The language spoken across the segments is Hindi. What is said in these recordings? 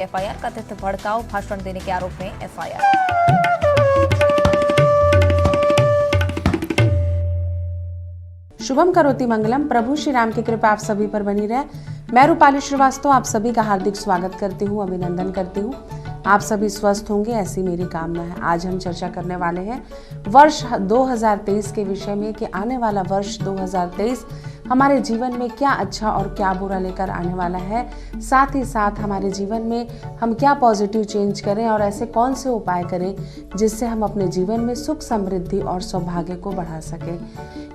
एफआईआर कथित भड़काऊ भाषण देने के आरोप में एफआईआर। शुभम करोति मंगलम। प्रभु श्री राम की कृपा आप सभी पर बनी रहे। मैं रूपाली श्रीवास्तव आप सभी का हार्दिक स्वागत करती हूँ, अभिनंदन करती हूँ। आप सभी स्वस्थ होंगे ऐसी मेरी कामना है। आज हम चर्चा करने वाले हैं वर्ष 2023 के विषय में कि आने वाला वर्ष 2023 हमारे जीवन में क्या अच्छा और क्या बुरा लेकर आने वाला है। साथ ही साथ हमारे जीवन में हम क्या पॉजिटिव चेंज करें और ऐसे कौन से उपाय करें जिससे हम अपने जीवन में सुख समृद्धि और सौभाग्य को बढ़ा सकें।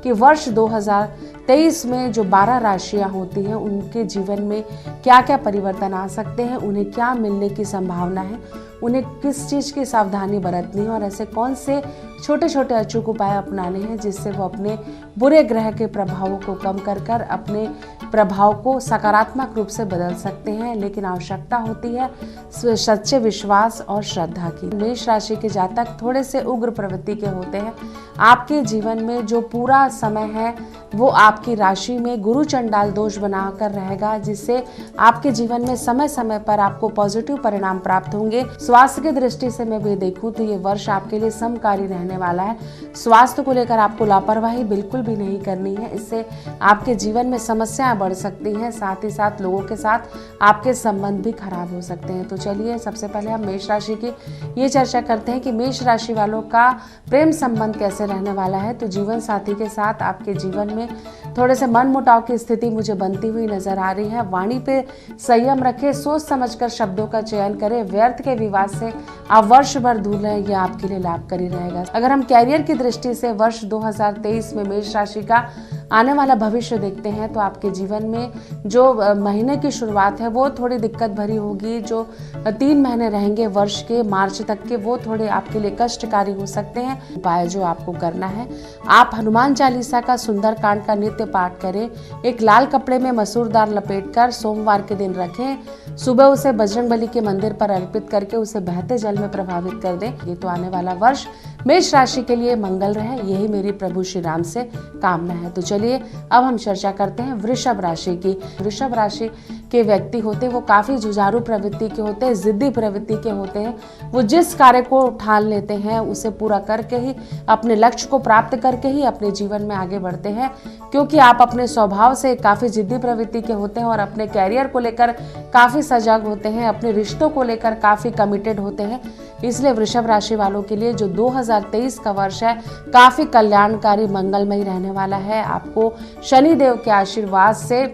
कि वर्ष 2023 में जो 12 राशियां होती हैं उनके जीवन में क्या क्या परिवर्तन आ सकते हैं, उन्हें क्या मिलने की संभावना है, उन्हें किस चीज़ की सावधानी बरतनी है और ऐसे कौन से छोटे छोटे अचूक उपाय अपनाने हैं जिससे वो अपने बुरे ग्रह के प्रभावों को कम कर अपने प्रभाव को सकारात्मक रूप से बदल सकते हैं। लेकिन आवश्यकता होती है सच्चे विश्वास और श्रद्धा की। मेष राशि के जातक थोड़े से उग्र प्रवृत्ति के होते हैं। आपके जीवन में जो पूरा समय है वो आपकी राशि में गुरु चंडाल दोष बनाकर रहेगा, जिससे आपके जीवन में समय समय पर आपको पॉजिटिव परिणाम प्राप्त होंगे। स्वास्थ्य की दृष्टि से मैं भी देखूं तो ये वर्ष आपके लिए समकारी रहने वाला है। स्वास्थ्य को लेकर आपको लापरवाही बिल्कुल भी नहीं करनी है, इससे आपके जीवन में समस्याएं बढ़ सकती हैं। साथ ही साथ लोगों के साथ आपके संबंध भी खराब हो सकते हैं। तो चलिए सबसे पहले हम मेष राशि की ये चर्चा करते हैं कि मेष राशि वालों का प्रेम संबंध कैसे रहने वाला है। तो जीवन साथी के साथ आपके जीवन में थोड़े से मन मुटाव की स्थिति मुझे बनती हुई नजर आ रही है। वाणी पे संयम रखें, सोच समझकर शब्दों का चयन करें। व्यर्थ के विवाद से आप वर्ष भर दूर रहें, यह आपके लिए लाभकारी रहेगा। अगर हम कैरियर की दृष्टि से वर्ष 2023 में मेष राशि का आने वाला भविष्य देखते हैं तो आपके जीवन में जो महीने की शुरुआत है वो थोड़ी दिक्कत भरी होगी। जो 3 महीने रहेंगे वर्ष के मार्च तक के वो थोड़े आपके लिए कष्टकारी हो सकते हैं। उपाय जो आपको करना है, आप हनुमान चालीसा का सुंदरकांड का नित्य पाठ करें। एक लाल कपड़े में मसूर दाल लपेटकर सोमवार के दिन रखें। सुबह उसे बजरंगबली के मंदिर पर अर्पित करके उसे बहते जल में प्रभावित कर दें। ये तो आने वाला वर्ष मेष राशि के लिए मंगल रहे, यही मेरी प्रभु श्री राम से कामना है। तो चलिए अब हम चर्चा करते हैं वृषभ राशि की। वृषभ राशि के व्यक्ति होते हैं वो काफी जुझारू प्रवृत्ति के होते हैं, जिद्दी प्रवृत्ति के होते हैं। वो जिस कार्य को ठान लेते हैं उसे पूरा करके ही, अपने लक्ष्य को प्राप्त करके ही अपने जीवन में आगे बढ़ते हैं। क्योंकि आप अपने स्वभाव से काफी जिद्दी प्रवृत्ति के होते हैं और अपने कैरियर को लेकर काफी सजग होते हैं, अपने रिश्तों को लेकर काफी कमिटेड होते हैं। इसलिए वृषभ राशि वालों के लिए जो 2023 का वर्ष है काफी कल्याणकारी मंगलमय रहने वाला है। आपको शनि देव के आशीर्वाद से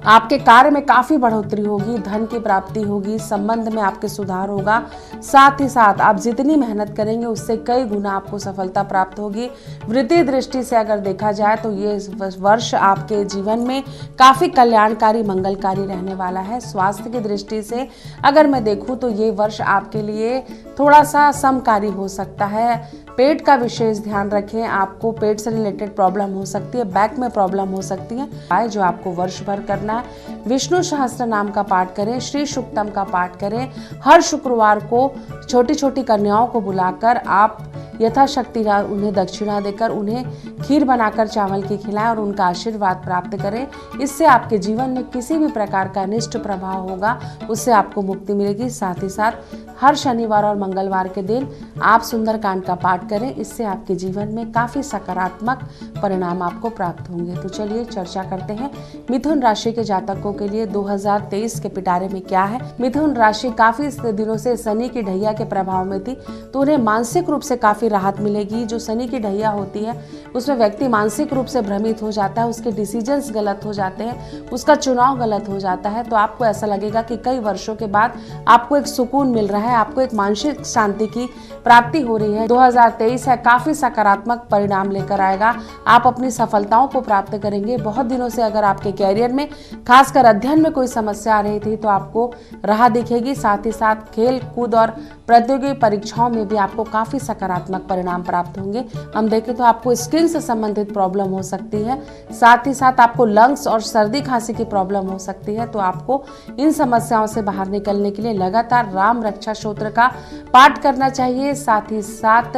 आपके कार्य में काफी बढ़ोतरी होगी, धन की प्राप्ति होगी, संबंध में आपके सुधार होगा। साथ ही साथ आप जितनी मेहनत करेंगे उससे कई गुना आपको सफलता प्राप्त होगी। वृत्तीय दृष्टि से अगर देखा जाए तो ये वर्ष आपके जीवन में काफी कल्याणकारी मंगलकारी रहने वाला है। स्वास्थ्य की दृष्टि से अगर मैं देखूं तो ये वर्ष आपके लिए थोड़ा सा समकारी हो सकता है। पेट का विशेष ध्यान रखें, आपको पेट से रिलेटेड प्रॉब्लम हो सकती है, बैक में प्रॉब्लम हो सकती है। जो आपको वर्ष भर करना है, विष्णु सहस्त्र नाम का पाठ करें, श्री सूक्तम का पाठ करें। हर शुक्रवार को छोटी छोटी कन्याओं को बुलाकर आप यथाशक्ति उन्हें दक्षिणा देकर उन्हें खीर बनाकर चावल की खिलाएं और उनका आशीर्वाद प्राप्त करें। इससे आपके जीवन में किसी भी प्रकार का अनिष्ट प्रभाव होगा उससे आपको मुक्ति मिलेगी। साथ ही साथ हर शनिवार और मंगलवार के दिन आप सुंदरकांड का पाठ करें, इससे आपके जीवन में काफी सकारात्मक परिणाम आपको प्राप्त होंगे। तो चलिए चर्चा करते हैं मिथुन राशि के जातकों के लिए 2023 के पिटारे में क्या है। मिथुन राशि काफी दिनों से शनि की ढैया के प्रभाव में थी तो उन्हें मानसिक रूप से काफी राहत मिलेगी। जो शनि की ढैया होती है उसमें व्यक्ति मानसिक रूप से भ्रमित हो जाता है, उसके डिसीजंस गलत हो जाते हैं, उसका चुनाव गलत हो जाता है। तो आपको ऐसा लगेगा कि कई वर्षों के बाद आपको एक सुकून मिल रहा है, आपको एक मानसिक शांति की प्राप्ति हो रही है। 2023 है काफी सकारात्मक परिणाम लेकर आएगा। आप अपनी सफलताओं को प्राप्त करेंगे। बहुत दिनों से अगर आपके कैरियर में खासकर अध्ययन में कोई समस्या आ रही थी तो आपको राह दिखेगी। साथ ही साथ खेल कूद और प्रतियोगी परीक्षाओं में भी आपको काफी सकारात्मक परिणाम प्राप्त होंगे। हम देखें तो आपको स्किन से संबंधित प्रॉब्लम हो सकती है, साथ ही साथ आपको लंग्स और सर्दी खांसी की प्रॉब्लम हो सकती है। तो आपको इन समस्याओं से बाहर निकलने के लिए लगातार राम रक्षा स्तोत्र का पाठ करना चाहिए। साथ ही साथ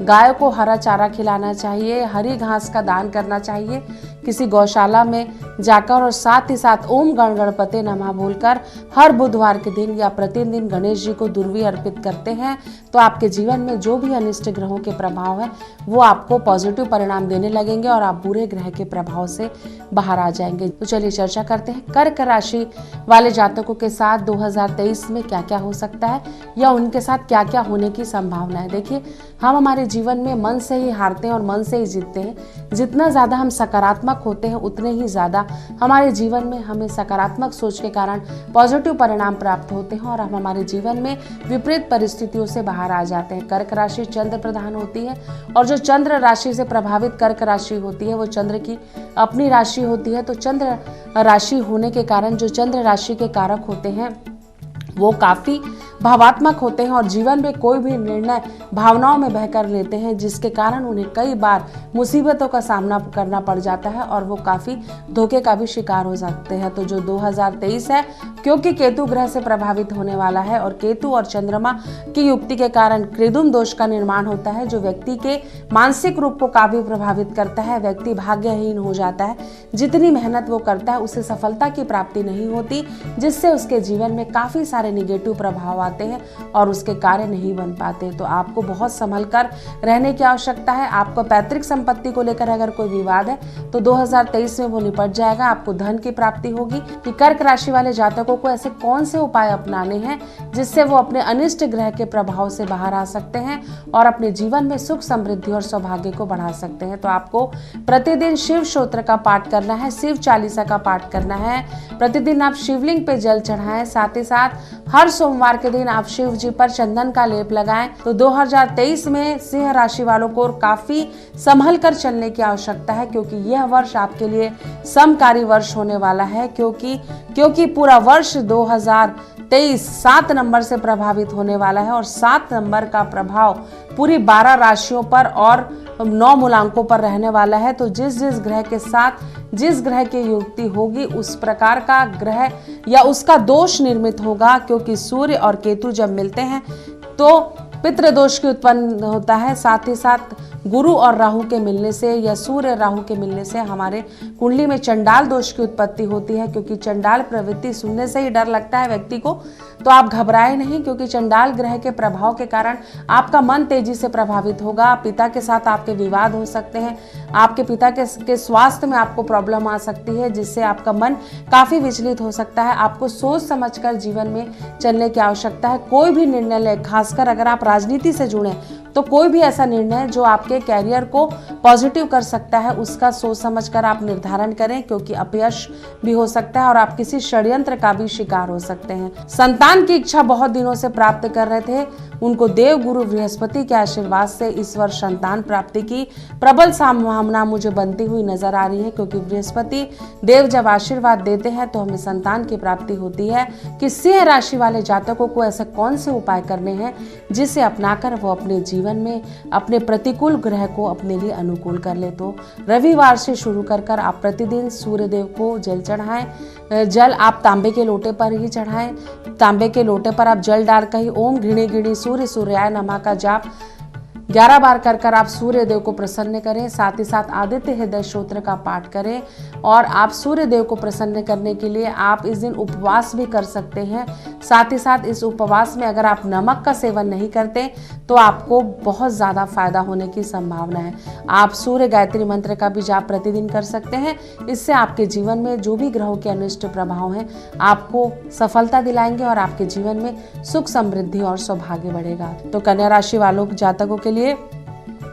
गाय को हरा चारा खिलाना चाहिए, हरी घास का दान करना चाहिए। किसी गौशाला में जाकर और साथ ही साथ ओम गण गणपते नमः बोलकर हर बुधवार के दिन या प्रतिदिन गणेश जी को दुर्वी अर्पित करते हैं तो आपके जीवन में जो भी अनिष्ट ग्रहों के प्रभाव है वो आपको पॉजिटिव परिणाम देने लगेंगे और आप बुरे ग्रह के प्रभाव से बाहर आ जाएंगे। तो चलिए चर्चा करते हैं कर्क राशि वाले जातकों के साथ 2023 में क्या क्या हो सकता है या उनके साथ क्या क्या होने की संभावना है। देखिए, हम हमारे जीवन में मन से ही हारते हैं और मन से ही जीतते हैं। जितना ज़्यादा हम सकारात्मक होते हैं उतने ही ज़्यादा हमारे जीवन में हमें सकारात्मक सोच के कारण पॉजिटिव परिणाम प्राप्त होते हैं और हम हमारे जीवन में विपरीत परिस्थितियों से बाहर आ जाते हैं। कर्क राशि चंद्र प्रधान होती है और जो चंद्र राशि से प्रभावित कर्क राशि होती है वो चंद्र की अपनी राशि होती है। तो चंद्र राशि होने के कारण जो चंद्र राशि के कारक होते हैं वो काफ़ी भावात्मक होते हैं और जीवन में कोई भी निर्णय भावनाओं में बहकर लेते हैं, जिसके कारण उन्हें कई बार मुसीबतों का सामना करना पड़ जाता है और वो काफ़ी धोखे का भी शिकार हो सकते हैं। तो जो 2023 है, क्योंकि केतु ग्रह से प्रभावित होने वाला है और केतु और चंद्रमा की युक्ति के कारण कृदुम दोष का निर्माण होता है जो व्यक्ति के मानसिक रूप को काफ़ी प्रभावित करता है। व्यक्ति भाग्यहीन हो जाता है, जितनी मेहनत वो करता है उसे सफलता की प्राप्ति नहीं होती, जिससे उसके जीवन में काफ़ी सारे निगेटिव प्रभाव आते हैं और उसके कार्य नहीं बन पाते। तो आपको बहुत संभल कर रहने की आवश्यकता है। आपको पैतृक संपत्ति को लेकर अगर कोई विवाद है तो 2023 में वो निपट जाएगा। आपको धन की प्राप्ति होगी। कि कर्क राशि वाले जातकों को ऐसे कौन से उपाय अपनाने हैं जिससे वो अपने अनिष्ट ग्रह के प्रभाव से बाहर आ सकते हैं और अपने जीवन में सुख समृद्धि और सौभाग्य को बढ़ा सकते हैं। तो आपको प्रतिदिन शिव स्तोत्र का पाठ करना है, शिव चालीसा का पाठ करना है। प्रतिदिन आप शिवलिंग पे जल चढ़ाएं। साथ ही साथ हर सोमवार के दिन आप शिव जी पर चंदन का लेप लगाएं। तो 2023 में सिंह राशि वालों को काफी संभल कर चलने की आवश्यकता है, क्योंकि यह वर्ष आपके लिए समकारी वर्ष होने वाला है। क्योंकि पूरा वर्ष 2023 7 नंबर से प्रभावित होने वाला है और 7 नंबर का प्रभाव पूरी 12 राशियों पर और 9 मूलांकों पर रहने वाला है। तो जिस ग्रह के साथ जिस ग्रह की युक्ति होगी उस प्रकार का ग्रह या उसका दोष निर्मित होगा, क्योंकि सूर्य और केतु जब मिलते हैं तो पितृ दोष की उत्पन्न होता है। साथ ही साथ गुरु और राहु के मिलने से या सूर्य राहु के मिलने से हमारे कुंडली में चंडाल दोष की उत्पत्ति होती है, क्योंकि चंडाल प्रवृत्ति सुनने से ही डर लगता है व्यक्ति को। तो आप घबराए नहीं, क्योंकि चंडाल ग्रह के प्रभाव के कारण आपका मन तेजी से प्रभावित होगा। पिता के साथ आपके विवाद हो सकते हैं, आपके पिता के स्वास्थ्य में आपको प्रॉब्लम आ सकती है, जिससे आपका मन काफी विचलित हो सकता है। आपको सोच समझकर जीवन में चलने की आवश्यकता है। कोई भी निर्णय लें, खासकर अगर आप राजनीति से जुड़े तो कोई भी ऐसा निर्णय जो आपके कैरियर को पॉजिटिव कर सकता है उसका सोच समझकर आप निर्धारण करें, क्योंकि अपयश भी हो सकता है और आप किसी षड्यंत्र का भी शिकार हो सकते हैं। संतान की इच्छा बहुत दिनों से प्राप्त कर रहे थे, उनको देव गुरु बृहस्पति के आशीर्वाद से इस वर्ष संतान प्राप्ति की प्रबल संभावना मुझे बनती हुई नजर आ रही है, क्योंकि बृहस्पति देव जब आशीर्वाद देते हैं तो हमें संतान की प्राप्ति होती है। कि सिंह राशि वाले जातकों को ऐसे कौन से उपाय करने हैं जिसे अपनाकर वो अपने जीवन में अपने प्रतिकूल ग्रह को अपने लिए अनुकूल कर ले। तो रविवार से शुरू कर आप प्रतिदिन सूर्य देव को जल चढ़ाएं। जल आप तांबे के लोटे पर ही चढ़ाएं। तांबे के लोटे पर आप जल डालकर ही ओम घृणी घृणी सूर्य सूर्याय नमः का जाप 11 बार कर आप सूर्य देव को प्रसन्न करें। साथ ही साथ आदित्य हृदय स्तोत्र का पाठ करें और आप सूर्य देव को प्रसन्न करने के लिए आप इस दिन उपवास भी कर सकते हैं। साथ ही साथ इस उपवास में अगर आप नमक का सेवन नहीं करते तो आपको बहुत ज़्यादा फायदा होने की संभावना है। आप सूर्य गायत्री मंत्र का भी जाप प्रतिदिन कर सकते हैं। इससे आपके जीवन में जो भी ग्रहों के अनिष्ट प्रभाव हैं आपको सफलता दिलाएंगे और आपके जीवन में सुख समृद्धि और सौभाग्य बढ़ेगा। तो कन्या राशि वालों जातकों के लिए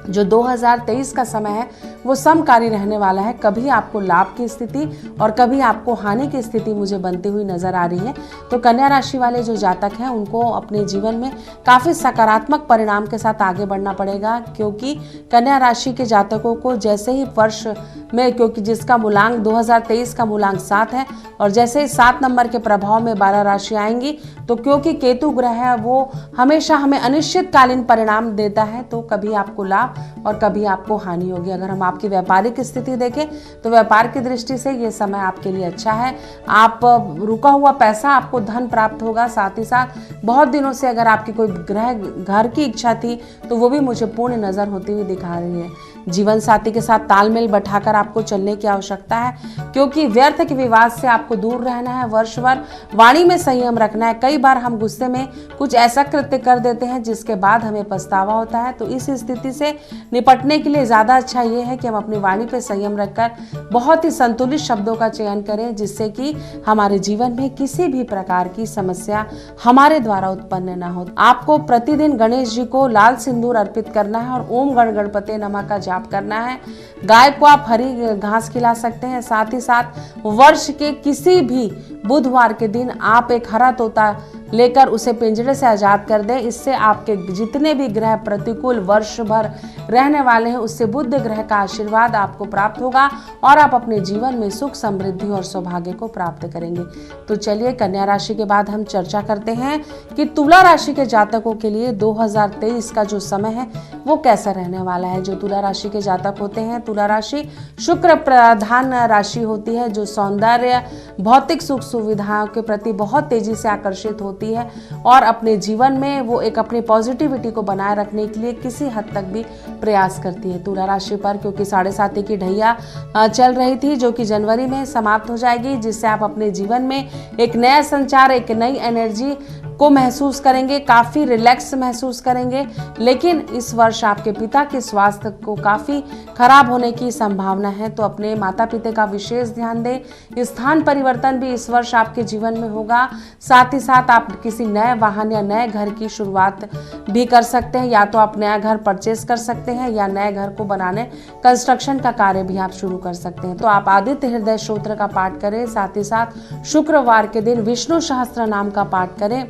जो 2023 का समय है वो समकारी रहने वाला है। कभी आपको लाभ की स्थिति और कभी आपको हानि की स्थिति मुझे बनती हुई नजर आ रही है। तो कन्या राशि वाले जो जातक हैं उनको अपने जीवन में काफी सकारात्मक परिणाम के साथ आगे बढ़ना पड़ेगा, क्योंकि कन्या राशि के जातकों को जैसे ही वर्ष में, क्योंकि जिसका मूलांक 2023 का मूलांक 7 है और जैसे ही 7 नंबर के प्रभाव में 12 राशि आएंगी, तो क्योंकि केतु ग्रह है वो हमेशा हमें अनिश्चितकालीन परिणाम देता है, तो कभी आपको लाभ और कभी आपको हानि होगी। अगर हम आपकी व्यापारिक स्थिति देखें तो व्यापार की दृष्टि से ये समय आपके लिए अच्छा है। आप रुका हुआ पैसा आपको धन प्राप्त होगा। साथ ही साथ बहुत दिनों से अगर आपकी कोई घर की इच्छा थी तो वो भी मुझे पूर्ण नजर होती हुई दिखा रही है। जीवन साथी के साथ तालमेल बैठाकर आपको चलने की आवश्यकता है, क्योंकि व्यर्थ के विवाद से आपको दूर रहना है। वर्ष भर वाणी में संयम रखना है। कई बार हम गुस्से में कुछ ऐसा कृत्य कर देते हैं जिसके बाद हमें पछतावा होता है। तो इस स्थिति से निपटने के लिए ज्यादा अच्छा ये है कि हम अपनी वाणी पे संयम रखकर बहुत ही संतुलित शब्दों का चयन करें, जिससे कि हमारे जीवन में किसी भी प्रकार की समस्या हमारे द्वारा उत्पन्न न हो। आपको प्रतिदिन गणेश जी को लाल सिंदूर अर्पित करना है और ओम गण गणपते नमः का जाप करना है। गाय को आप हरी घास खिला सकते हैं। साथ ही साथ वर्ष के किसी भी बुधवार के दिन आप एक हरा तोता लेकर उसे पिंजरे से आजाद कर दें। इससे आपके जितने भी ग्रह प्रतिकूल वर्ष भर रहने वाले हैं, उससे बुध ग्रह का आशीर्वाद आपको प्राप्त होगा और आप अपने जीवन में सुख, समृद्धि और सौभाग्य को प्राप्त करेंगे। तो चलिए कन्या राशि के बाद हम चर्चा करते हैं कि तुला राशि के जातकों के लिए 2023 का जो समय है वो कैसा रहने वाला है। जो तुला राशि के जातक होते हैं, तुला राशि शुक्र प्रधान राशि होती है, जो सौंदर्य, भौतिक सुख सुविधाओं के प्रति बहुत तेजी से आकर्षित होती है और अपने जीवन में वो एक अपनी पॉजिटिविटी को बनाए रखने के लिए किसी हद तक भी प्रयास करती है। तुला राशि पर क्योंकि 7.5 की ढैया चल रही थी, जो कि जनवरी में समाप्त हो जाएगी, जिससे आप अपने जीवन में एक नया संचार, एक नई एनर्जी को महसूस करेंगे, काफी रिलैक्स महसूस करेंगे। लेकिन इस वर्ष आपके पिता के स्वास्थ्य को काफी खराब होने की संभावना है, तो अपने माता पिता का विशेष ध्यान दें। स्थान परिवर्तन भी इस वर्ष आपके जीवन में होगा। साथ ही साथ आप किसी नए वाहन या नए घर की शुरुआत भी कर सकते हैं। या तो आप नया घर परचेस कर सकते हैं या नए घर को बनाने, कंस्ट्रक्शन का कार्य भी आप शुरू कर सकते हैं। तो आप आदित्य हृदय स्तोत्र का पाठ करें। साथ ही साथ शुक्रवार के दिन विष्णु सहस्त्र नाम का पाठ करें।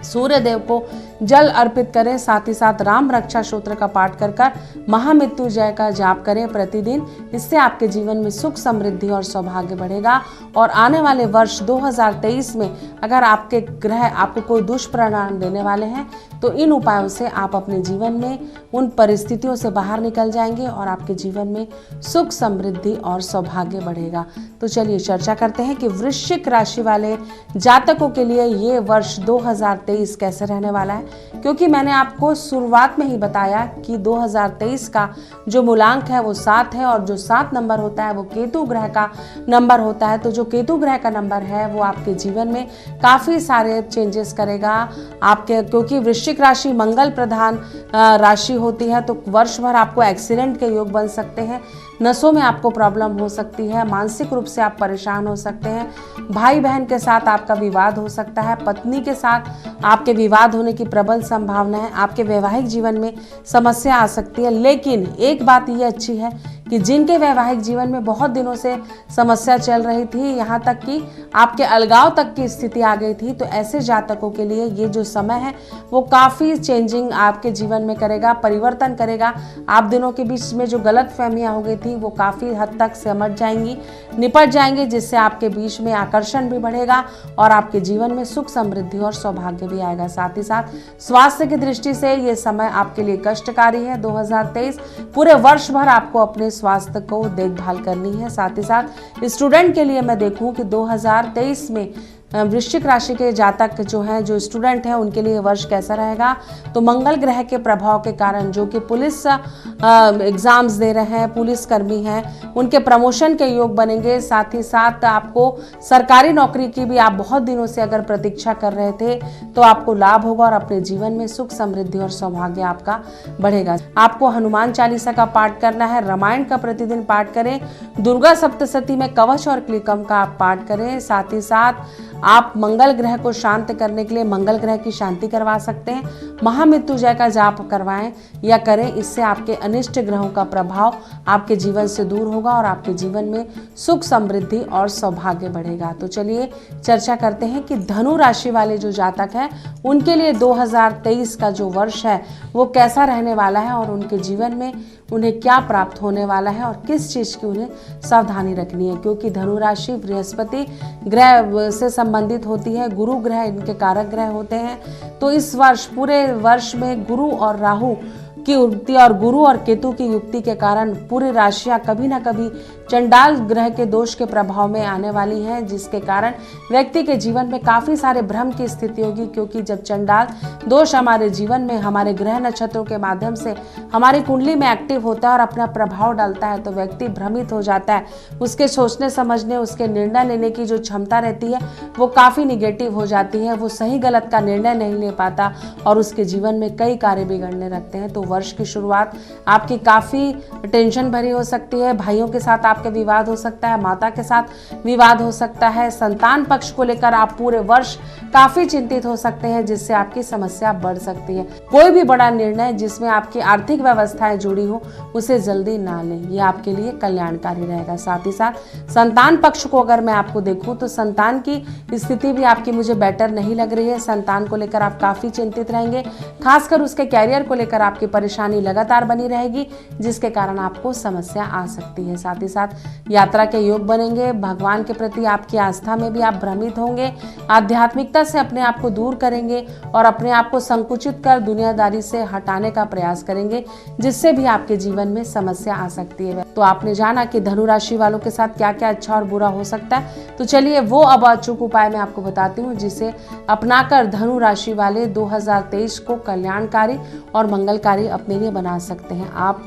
सूर्य देव को जल अर्पित करें। साथ ही साथ राम रक्षा स्तोत्र का पाठ कर महामृत्युंजय का जाप करें प्रतिदिन। इससे आपके जीवन में सुख, समृद्धि और सौभाग्य बढ़ेगा। और आने वाले वर्ष 2023 में अगर आपके ग्रह आपको कोई दुष्परिणाम देने वाले हैं, तो इन उपायों से आप अपने जीवन में उन परिस्थितियों से बाहर निकल जाएंगे और आपके जीवन में सुख, समृद्धि और सौभाग्य बढ़ेगा। तो चलिए चर्चा करते हैं कि वृश्चिक राशि वाले जातकों के लिए ये वर्ष 2023 कैसे रहने वाला है। क्योंकि मैंने आपको शुरुआत में ही बताया कि 2023 का जो मूलांक है वो 7 है और जो 7 नंबर होता है वो केतु ग्रह का नंबर होता है। तो जो केतु ग्रह का नंबर है वो आपके जीवन में काफी सारे चेंजेस करेगा आपके, क्योंकि वृश्चिक राशि मंगल प्रधान राशि होती है। तो वर्ष भर आपको एक्सीडेंट के योग बन सकते हैं, नसों में आपको प्रॉब्लम हो सकती है, मानसिक रूप से आप परेशान हो सकते हैं, भाई बहन के साथ आपका विवाद हो सकता है, पत्नी के साथ आपके विवाद होने की प्रबल संभावना है, आपके वैवाहिक जीवन में समस्या आ सकती है। लेकिन एक बात ये अच्छी है कि जिनके वैवाहिक जीवन में बहुत दिनों से समस्या चल रही थी, यहाँ तक कि आपके अलगाव तक की स्थिति आ गई थी, तो ऐसे जातकों के लिए ये जो समय है वो काफ़ी चेंजिंग आपके जीवन में करेगा, परिवर्तन करेगा। आप दोनों के बीच में जो गलत फहमियाँ हो गई थी वो काफ़ी हद तक समझ जाएंगी, निपट जाएंगे, जिससे आपके बीच में आकर्षण भी बढ़ेगा और आपके जीवन में सुख, समृद्धि और सौभाग्य भी आएगा। साथ ही साथ स्वास्थ्य की दृष्टि से ये समय आपके लिए कष्टकारी है। 2023 पूरे वर्ष भर आपको अपने स्वास्थ्य को देखभाल करनी है। साथ ही साथ स्टूडेंट के लिए मैं देखूं कि 2023 में वृश्चिक राशि के जातक जो हैं, जो स्टूडेंट हैं, उनके लिए वर्ष कैसा रहेगा। तो मंगल ग्रह के प्रभाव के कारण जो कि पुलिस एग्जाम्स दे रहे हैं, पुलिस कर्मी हैं, उनके प्रमोशन के योग बनेंगे। साथ ही साथ आपको सरकारी नौकरी की भी आप बहुत दिनों से अगर प्रतीक्षा कर रहे थे तो आपको लाभ होगा और अपने जीवन में सुख, समृद्धि और सौभाग्य आपका बढ़ेगा। आपको हनुमान चालीसा का पाठ करना है, रामायण का प्रतिदिन पाठ करें, दुर्गा सप्तशती में कवच और क्लीकम का आप पाठ करें। साथ ही साथ आप मंगल ग्रह को शांत करने के लिए मंगल ग्रह की शांति करवा सकते हैं, महामृत्युंजय का जाप करवाएं या करें। इससे आपके अनिष्ट ग्रहों का प्रभाव आपके जीवन से दूर होगा और आपके जीवन में सुख, समृद्धि और सौभाग्य बढ़ेगा। तो चलिए चर्चा करते हैं कि धनु राशि वाले जो जातक हैं उनके लिए 2023 का जो वर्ष है वो कैसा रहने वाला है और उनके जीवन में उन्हें क्या प्राप्त होने वाला है और किस चीज़ की उन्हें सावधानी रखनी है। क्योंकि धनु राशि बृहस्पति ग्रह से संबंधित होती है, गुरु ग्रह इनके कारक ग्रह होते हैं। तो इस वर्ष पूरे वर्ष में गुरु और राहु की युक्ति और गुरु और केतु की युक्ति के कारण पूरी राशियां कभी ना कभी चंडाल ग्रह के दोष के प्रभाव में आने वाली हैं, जिसके कारण व्यक्ति के जीवन में काफी सारे भ्रम की स्थिति होगी। क्योंकि जब चंडाल दोष हमारे जीवन में हमारे ग्रह नक्षत्रों के माध्यम से हमारी कुंडली में एक्टिव होता है और अपना प्रभाव डालता है, तो व्यक्ति भ्रमित हो जाता है। उसके सोचने समझने, उसके निर्णय लेने की जो क्षमता रहती है वो काफी निगेटिव हो जाती है। वो सही गलत का निर्णय नहीं ले पाता और उसके जीवन में कई कार्य बिगड़ने लगते हैं। तो वर्ष की शुरुआत आपकी काफी टेंशन भरी हो सकती है। भाइयों के साथ आपके विवाद हो सकता है, माता के साथ विवाद हो सकता है। संतान पक्ष को लेकर आप पूरे वर्ष काफी चिंतित हो सकते हैं, जिससे आपकी समस्या बढ़ सकती है। कोई भी बड़ा निर्णय जिसमें आपकी आर्थिक व्यवस्थाएं जुड़ी हो उसे जल्दी ना लें, ये आपके लिए कल्याणकारी रहेगा। साथ ही साथ संतान पक्ष को अगर मैं आपको देखूं तो संतान की स्थिति भी आपकी मुझे बेटर नहीं लग रही है। संतान को लेकर आप काफी चिंतित रहेंगे, खासकर उसके कैरियर को लेकर आपकी परेशानी लगातार बनी रहेगी, जिसके कारण आपको समस्या आ सकती है। साथ ही साथ यात्रा के योग बनेंगे। भगवान के प्रति आपकी आस्था में भी आप भ्रमित होंगे। आध्यात्मिकता से अपने आप को दूर करेंगे और अपने आप को संकुचित कर दुनियादारी से हटाने का प्रयास करेंगे, जिससे भी आपके जीवन में समस्या आ सकती है। तो आपने जाना कि धनु राशि वालों के साथ क्या क्या अच्छा और बुरा हो सकता है, तो चलिए वो अब अचूक उपाय मैं आपको बताती हूँ, जिसे अपनाकर धनु राशि वाले 2023 को कल्याणकारी और मंगलकारी अपने लिए बना सकते हैं। आप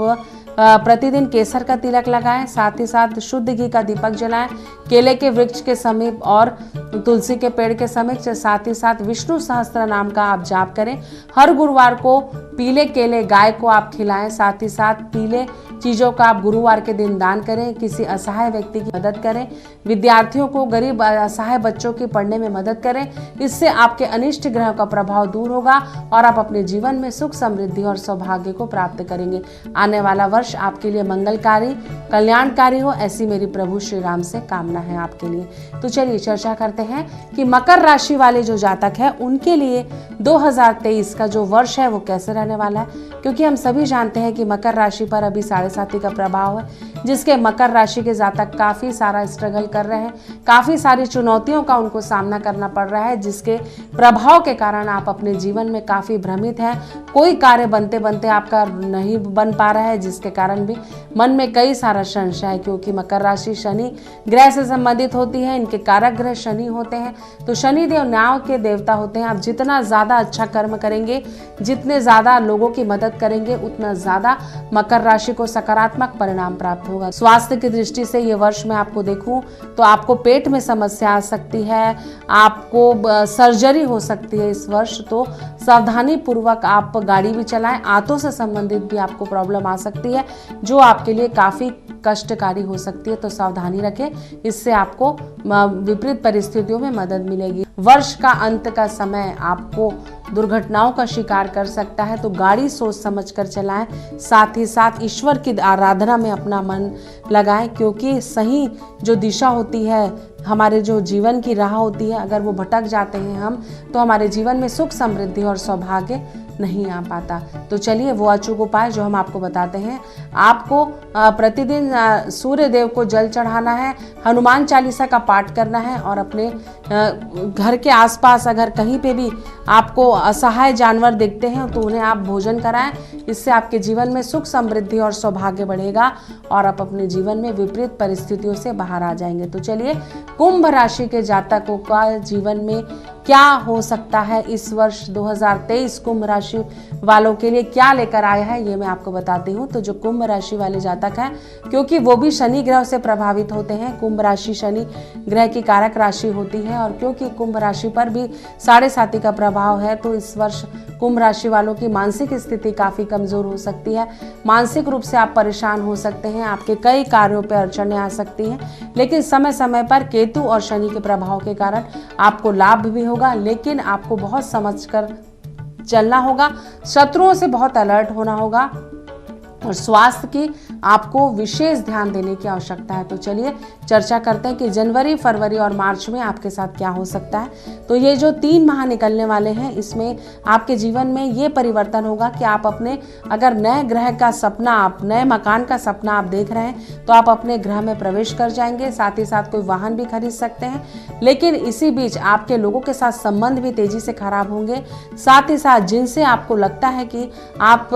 प्रतिदिन केसर का तिलक लगाएं, साथ ही साथ शुद्ध घी का दीपक जलाएं, केले के वृक्ष के समीप और तुलसी के पेड़ के समीप, साथ ही साथ विष्णु सहस्त्र नाम का आप जाप करें। हर गुरुवार को पीले केले गाय को आप खिलाएं, साथ ही साथ पीले चीजों का आप गुरुवार के दिन दान करें। किसी असहाय व्यक्ति की मदद करें, विद्यार्थियों को, गरीब असहाय बच्चों की पढ़ने में मदद करें। इससे आपके अनिष्ट ग्रह का प्रभाव दूर होगा और आप अपने जीवन में सुख, समृद्धि और सौभाग्य को प्राप्त करेंगे। आने वाला वर्ष आपके लिए मंगलकारी, कल्याणकारी हो, ऐसी मेरी प्रभु श्री राम से कामना है आपके लिए। तो चलिए चर्चा करते हैं कि मकर राशि वाले जो जातक है उनके लिए 2023 का जो वर्ष है वो कैसे रहने वाला है। क्योंकि हम सभी जानते हैं कि मकर राशि पर अभी 7.5 का प्रभाव है, जिसके मकर राशि के जातक काफी सारा स्ट्रगल कर रहे हैं, काफी सारी चुनौतियों का उनको सामना करना पड़ रहा है, जिसके प्रभाव के कारण आप अपने जीवन में काफी भ्रमित हैं। कोई कार्य बनते बनते आपका नहीं बन पा रहा है, जिसके कारण भी मन में कई सारा संशय है। क्योंकि मकर राशि शनि ग्रह से संबंधित होती है, इनके कारक ग्रह शनि होते हैं। तो शनि देव न्याय के देवता होते हैं। आप जितना ज्यादा अच्छा कर्म करेंगे, जितने ज्यादा लोगों की मदद करेंगे, उतना ज्यादा मकर राशि को सकारात्मक परिणाम प्राप्त होगा। स्वास्थ्य की दृष्टि से ये वर्ष में आपको देखूं तो आपको पेट में समस्या आ सकती है, आपको सर्जरी हो सकती है इस वर्ष। तो सावधानी पूर्वक आप गाड़ी भी चलाएं। आंतों से संबंधित भी आपको प्रॉब्लम आ सकती है, जो आपके लिए काफी कष्टकारी हो सकती है। तो सावधानी रखें, इससे आपको विपरीत परिस्थितियों में मदद मिलेगी। वर्ष का अंत का समय आपको दुर्घटनाओं का शिकार कर सकता है, तो गाड़ी सोच समझ कर चलाएं। साथ ही साथ ईश्वर की आराधना में अपना मन लगाएं, क्योंकि सही जो दिशा होती है, हमारे जो जीवन की राह होती है, अगर वो भटक जाते हैं हम, तो हमारे जीवन में सुख, समृद्धि और सौभाग्य नहीं आ पाता। तो चलिए वो अचूक उपाय जो हम आपको बताते हैं। आपको प्रतिदिन सूर्य देव को जल चढ़ाना है, हनुमान चालीसा का पाठ करना है और अपने घर के आसपास अगर कहीं पे भी आपको असहाय जानवर दिखते हैं तो उन्हें आप भोजन कराएं। इससे आपके जीवन में सुख, समृद्धि और सौभाग्य बढ़ेगा और आप अपने जीवन में विपरीत परिस्थितियों से बाहर आ जाएंगे। तो चलिए कुंभ राशि के जातकों का जीवन में क्या हो सकता है इस वर्ष 2023 कुंभ राशि वालों के लिए क्या लेकर आया है, ये मैं आपको बताती हूँ। तो जो कुंभ राशि वाले जातक हैं, क्योंकि वो भी शनि ग्रह से प्रभावित होते हैं, कुंभ राशि शनि ग्रह की कारक राशि होती है, और क्योंकि कुंभ राशि पर भी 7.5 का प्रभाव है, तो इस वर्ष कुंभ राशि वालों की मानसिक स्थिति काफी कमजोर हो सकती है। मानसिक रूप से आप परेशान हो सकते हैं, आपके कई कार्यों पर अड़चनें आ सकती हैं। लेकिन समय समय पर केतु और शनि के प्रभाव के कारण आपको लाभ भी होगा, लेकिन आपको बहुत समझकर चलना होगा, शत्रुओं से बहुत अलर्ट होना होगा और स्वास्थ्य की आपको विशेष ध्यान देने की आवश्यकता है। तो चलिए चर्चा करते हैं कि जनवरी, फरवरी और मार्च में आपके साथ क्या हो सकता है। तो ये जो 3 माह निकलने वाले हैं, इसमें आपके जीवन में ये परिवर्तन होगा कि आप अपने अगर नए ग्रह का सपना, आप नए मकान का सपना आप देख रहे हैं, तो आप अपने ग्रह में प्रवेश कर जाएंगे। साथ ही साथ कोई वाहन भी खरीद सकते हैं। लेकिन इसी बीच आपके लोगों के साथ संबंध भी तेजी से खराब होंगे। साथ ही साथ जिनसे आपको लगता है कि आप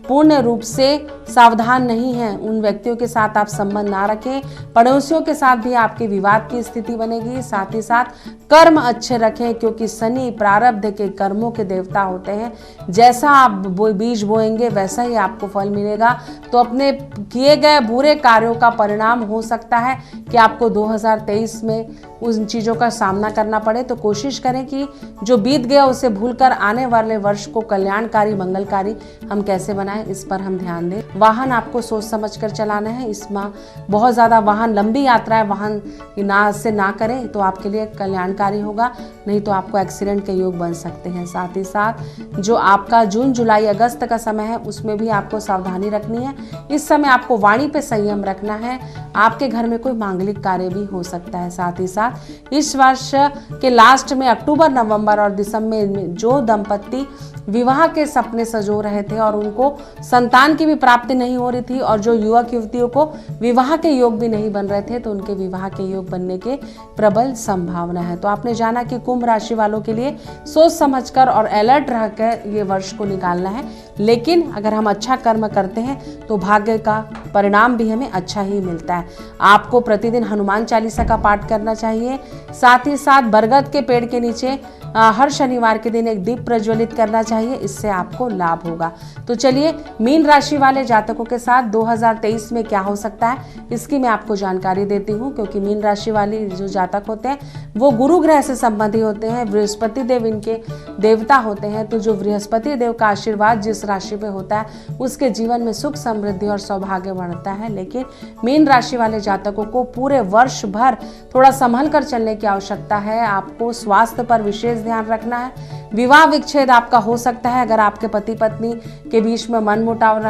पूर्ण रूप से सावधान नहीं हैं उन व्यक्तियों के साथ आप संबंध ना रखें। पड़ोसियों के साथ भी आपके विवाद की स्थिति बनेगी। साथ ही साथ कर्म अच्छे रखें, क्योंकि शनि प्रारब्ध के कर्मों के देवता होते हैं। जैसा आप बीज बोएंगे वैसा ही आपको फल मिलेगा। तो अपने किए गए बुरे कार्यों का परिणाम हो सकता है कि आपको 2023 में उन चीज़ों का सामना करना पड़े। तो कोशिश करें कि जो बीत गया उसे भूलकर आने वाले वर्ष को कल्याणकारी मंगलकारी हम कैसे बनाएं, इस पर हम ध्यान दें। वाहन आपको सोच समझ कर चलाना है। इस माह बहुत ज़्यादा वाहन, लंबी यात्राएं वाहन ना करें तो आपके लिए कल्याणकारी होगा, नहीं तो आपको एक्सीडेंट के योग बन सकते हैं। साथ ही साथ जो आपका जून जुलाई अगस्त का समय है उसमें भी आपको सावधानी रखनी है। इस समय आपको वाणी पे संयम रखना है। आपके घर में कोई मांगलिक कार्य भी हो सकता है। साथ ही साथ इस वर्ष के लास्ट में अक्टूबर, नवंबर और दिसंबर में जो दंपत्ति विवाह के सपने सजो रहे थे और उनको संतान की भी प्राप्ति नहीं हो रही थी, और जो युवक युवतियों को विवाह के योग भी नहीं बन रहे थे, तो उनके विवाह के योग बनने के प्रबल संभावना है। तो आपने जाना कि कुंभ राशि वालों के लिए सोच समझकर और अलर्ट रहकर ये वर्ष को निकालना है। लेकिन अगर हम अच्छा कर्म करते हैं तो भाग्य का परिणाम भी हमें अच्छा ही मिलता है। आपको प्रतिदिन हनुमान चालीसा का पाठ करना चाहिए। साथ ही साथ बरगद के पेड़ के नीचे हर शनिवार के दिन एक दीप प्रज्वलित करना चाहिए, इससे आपको लाभ होगा। तो चलिए मीन राशि वाले जातकों के साथ 2023 में क्या हो सकता है इसकी मैं आपको जानकारी देती हूँ, क्योंकि मीन राशि वाले जो जातक होते हैं वो गुरु ग्रह से संबंधित होते हैं। बृहस्पति देव इनके देवता होते हैं। तो जो बृहस्पति देव का आशीर्वाद जिस राशि पे होता है उसके जीवन में सुख समृद्धि और सौभाग्य बढ़ता है। लेकिन मीन राशि वाले जातकों को पूरे वर्ष भर थोड़ा संभल कर चलने की आवश्यकता है। आपको स्वास्थ्य पर विशेष ध्यान रखना है। विवाह विच्छेद आपका हो सकता है अगर आपके पति पत्नी के बीच में मनमुटाव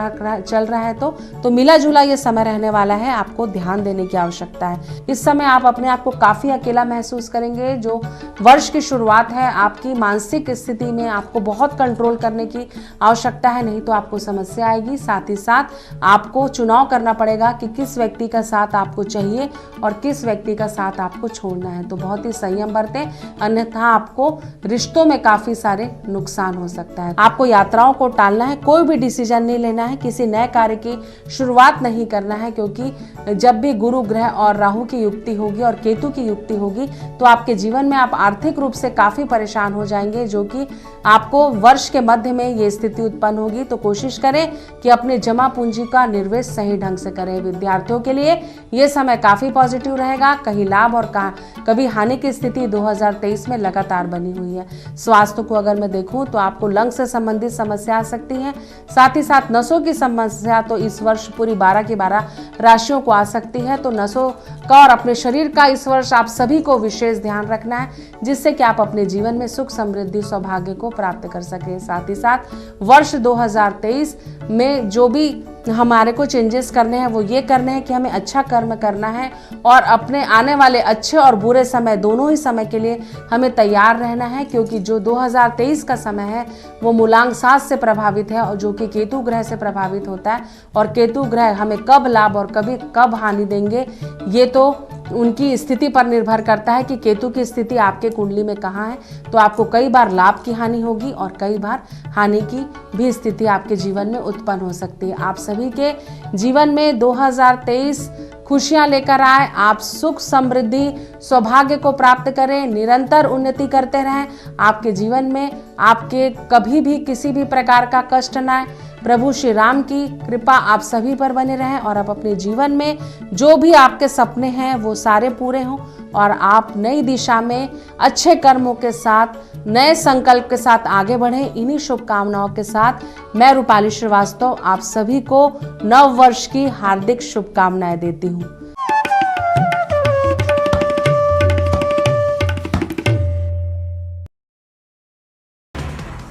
चल रहा है तो मिला जुला ये समय रहने वाला है। आपको ध्यान देने की आवश्यकता है। इस समय आप अपने आप को काफी अकेला महसूस करेंगे। जो वर्ष की शुरुआत है आपकी मानसिक स्थिति में आपको बहुत कंट्रोल करने की आवश्यकता है, नहीं तो आपको समस्या आएगी। साथ ही साथ आपको चुनाव करना पड़ेगा कि किस व्यक्ति का साथ आपको चाहिए और किस व्यक्ति का साथ आपको छोड़ना है। तो बहुत ही संयम बरतें, अन्यथा आपको रिश्तों में काफी सारे नुकसान हो सकता है। आपको यात्राओं को टालना है, कोई भी डिसीजन नहीं लेना है, किसी नए कार्य की शुरुआत नहीं करना है, क्योंकि जब भी गुरु ग्रह और राहु की युक्ति होगी और केतु की युक्ति होगी तो आपके जीवन में आप आर्थिक रूप से काफी परेशान हो जाएंगे, जो कि आपको वर्ष के मध्य में ये स्थिति उत्पन्न होगी। तो कोशिश करें कि अपने जमा पूंजी का निवेश सही ढंग से करें। विद्यार्थियों के लिए ये समय काफी पॉजिटिव रहेगा। कहीं लाभ और कभी हानि की स्थिति 2023 में लगातार बनी हुई है। स्वास्थ्य को अगर मैं देखूं तो आपको लंग से संबंधित समस्या आ सकती है। साथ ही साथ नसों की समस्या तो इस वर्ष पूरी 12 की 12 राशियों को आ सकती है। तो नसों का और अपने शरीर का इस वर्ष आप सभी को विशेष ध्यान रखना है, जिससे कि आप अपने जीवन में सुख समृद्धि सौभाग्य को प्राप्त कर सकें। साथ ही साथ वर्ष 2023 में जो भी हमारे को चेंजेस करने हैं वो ये करने हैं कि हमें अच्छा कर्म करना है और अपने आने वाले अच्छे और बुरे समय दोनों ही समय के लिए हमें तैयार रहना है, क्योंकि जो 2023 का समय है वो मूलांक 7 से प्रभावित है और जो कि केतु ग्रह से प्रभावित होता है। और केतु ग्रह हमें कब लाभ और कब हानि देंगे ये तो उनकी स्थिति पर निर्भर करता है कि केतु की स्थिति आपके कुंडली में कहाँ है। तो आपको कई बार लाभ की हानि होगी और कई बार हानि की भी स्थिति आपके जीवन में उत्पन्न हो सकती है। आप सभी के जीवन में 2023 खुशियां लेकर आए। आप सुख समृद्धि सौभाग्य को प्राप्त करें, निरंतर उन्नति करते रहें। आपके जीवन में आपके कभी भी किसी भी प्रकार का कष्ट न आए। प्रभु श्री राम की कृपा आप सभी पर बने रहें और आप अपने जीवन में जो भी आपके सपने हैं वो सारे पूरे हों और आप नई दिशा में अच्छे कर्मों के साथ नए संकल्प के साथ आगे बढ़ें। इन्हीं शुभकामनाओं के साथ मैं रूपाली श्रीवास्तव आप सभी को नव वर्ष की हार्दिक शुभकामनाएं देती हूँ।